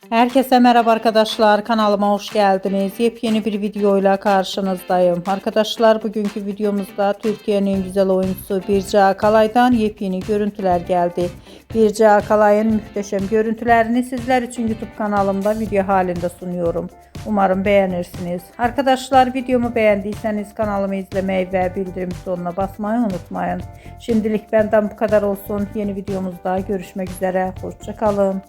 Herkese merhaba arkadaşlar, kanalıma hoş geldiniz. Yepyeni bir videoyla karşınızdayım. Arkadaşlar, bugünkü videomuzda Türkiye'nin güzel oyuncusu Birce Akalay'dan yepyeni görüntüler geldi. Birce Akalay'ın muhteşem görüntülerini sizler için YouTube kanalımda video halinde sunuyorum. Umarım beğenirsiniz. Arkadaşlar, videomu beğendiyseniz kanalımı izlemeyi ve bildirim butonuna basmayı unutmayın. Şimdilik benden bu kadar olsun. Yeni videomuzda görüşmek üzere. Hoşça kalın.